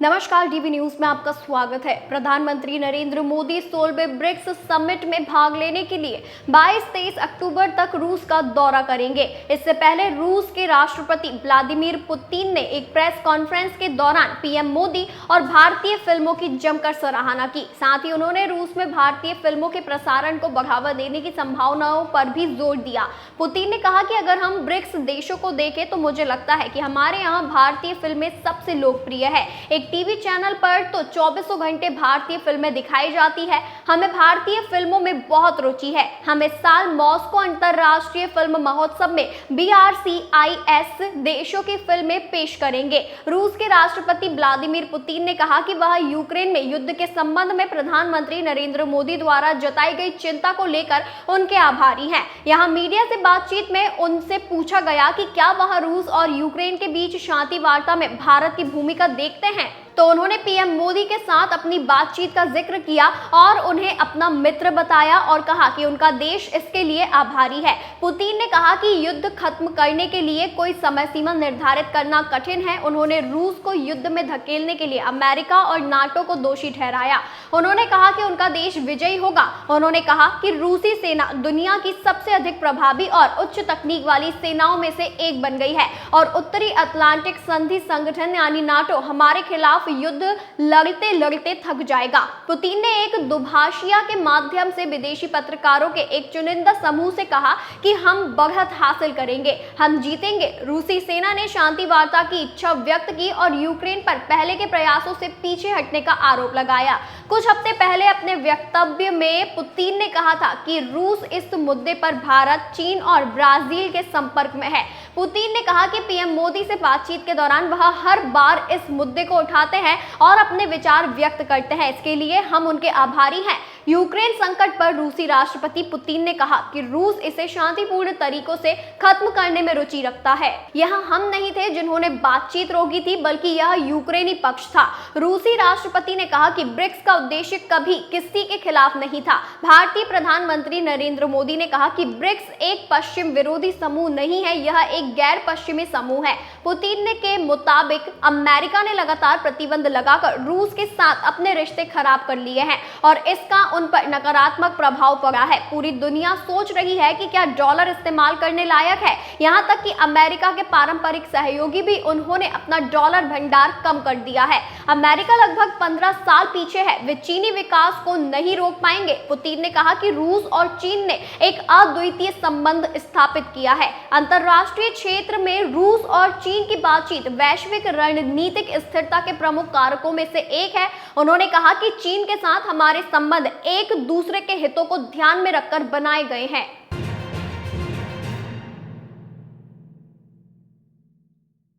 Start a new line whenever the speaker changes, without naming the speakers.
नमस्कार, DV news में आपका स्वागत है। प्रधानमंत्री नरेंद्र मोदी 16वें ब्रिक्स समिट में भाग लेने के लिए 22-23 अक्टूबर तक रूस का दौरा करेंगे। इससे पहले रूस के राष्ट्रपति व्लादिमीर पुतिन ने एक प्रेस कॉन्फ्रेंस के दौरान पीएम मोदी और भारतीय फिल्मों की जमकर सराहना की। साथ ही उन्होंने रूस में भारतीय फिल्मों के प्रसारण को बढ़ावा देने की संभावनाओं पर भी जोर दिया। पुतिन ने कहा कि अगर हम ब्रिक्स देशों को देखें तो मुझे लगता है कि हमारे यहाँ भारतीय फिल्में सबसे लोकप्रिय है। एक टीवी चैनल पर तो 24 घंटे भारतीय फिल्में दिखाई जाती है। हमें भारतीय फिल्मों में बहुत रुचि है। हम इस साल मॉस्को अंतरराष्ट्रीय फिल्म महोत्सव में BRCIS देशों की फिल्में पेश करेंगे। रूस के राष्ट्रपति व्लादिमीर पुतिन ने कहा कि वह यूक्रेन में युद्ध के संबंध में प्रधानमंत्री नरेंद्र मोदी द्वारा जताई गई चिंता को लेकर उनके आभारी हैं। यहाँ मीडिया से बातचीत में उनसे पूछा गया कि क्या वह रूस और यूक्रेन के बीच शांति वार्ता में भारत की भूमिका देखते हैं, तो उन्होंने पीएम मोदी के साथ अपनी बातचीत का जिक्र किया और उन्हें अपना मित्र बताया और कहा कि उनका देश इसके लिए आभारी है। पुतिन ने कहा कि युद्ध खत्म करने के लिए कोई समय सीमा निर्धारित करना कठिन है। उन्होंने रूस को युद्ध में धकेलने के लिए अमेरिका और नाटो को दोषी ठहराया। उन्होंने कहा कि उनका देश विजयी होगा। उन्होंने कहा कि रूसी सेना दुनिया की सबसे अधिक प्रभावी और उच्च तकनीक वाली सेनाओं में से एक बन गई है और उत्तरी अटलांटिक संधि संगठन यानी नाटो हमारे खिलाफ युद्ध लड़ते लड़ते थक जाएगा। पुतिन ने एक दुभाषिया के माध्यम से विदेशी पत्रकारों के एक चुनिंदा समूह से कहा कि हम बढ़त हासिल करेंगे, हम जीतेंगे। रूसी सेना ने शांति वार्ता की इच्छा व्यक्त की और यूक्रेन पर पहले के प्रयासों से पीछे हटने का आरोप लगाया। कुछ हफ्ते पहले अपने वक्तव्य में पुतिन ने कहा था कि रूस इस मुद्दे पर भारत, चीन और ब्राजील के संपर्क में है। पुतिन ने कहा कि पीएम मोदी से बातचीत के दौरान वह हर बार इस मुद्दे को उठाते हैं और अपने विचार व्यक्त करते हैं। इसके लिए हम उनके आभारी हैं। यूक्रेन संकट पर रूसी राष्ट्रपति पुतिन ने कहा कि रूस इसे शांतिपूर्ण तरीकों से खत्म करने में रुचि रखता है। यह हम नहीं थे जिन्होंने बातचीत रोकी थी, बल्कि यह यूक्रेनी पक्ष था। रूसी राष्ट्रपति ने कहा कि ब्रिक्स का उद्देश्य कभी किसी के खिलाफ नहीं था। भारतीय प्रधानमंत्री नरेंद्र मोदी ने कहा कि ब्रिक्स एक पश्चिम विरोधी समूह नहीं है, यह एक गैर पश्चिमी समूह है। पुतिन ने के मुताबिक अमेरिका ने लगातार प्रतिबंध लगाकर रूस के साथ अपने रिश्ते खराब कर लिए हैं और इसका उन पर नकारात्मक प्रभाव पड़ा है। पूरी दुनिया सोच रही है कि क्या डॉलर इस्तेमाल करने लायक है। यहाँ तक कि अमेरिका के पारंपरिक सहयोगी भी उन्होंने अपना डॉलर भंडार कम कर दिया है। अमेरिका लगभग 15 साल पीछे है, वे चीनी विकास को नहीं रोक पाएंगे। पुतिन ने कहा कि रूस और चीन ने एक अद्वितीय संबंध स्थापित किया है। अंतरराष्ट्रीय क्षेत्र में रूस और चीन की बातचीत वैश्विक रणनीतिक स्थिरता के प्रमुख कारकों में से एक है। उन्होंने कहा कि चीन के साथ हमारे संबंध एक दूसरे के हितों को ध्यान में रखकर बनाए गए हैं।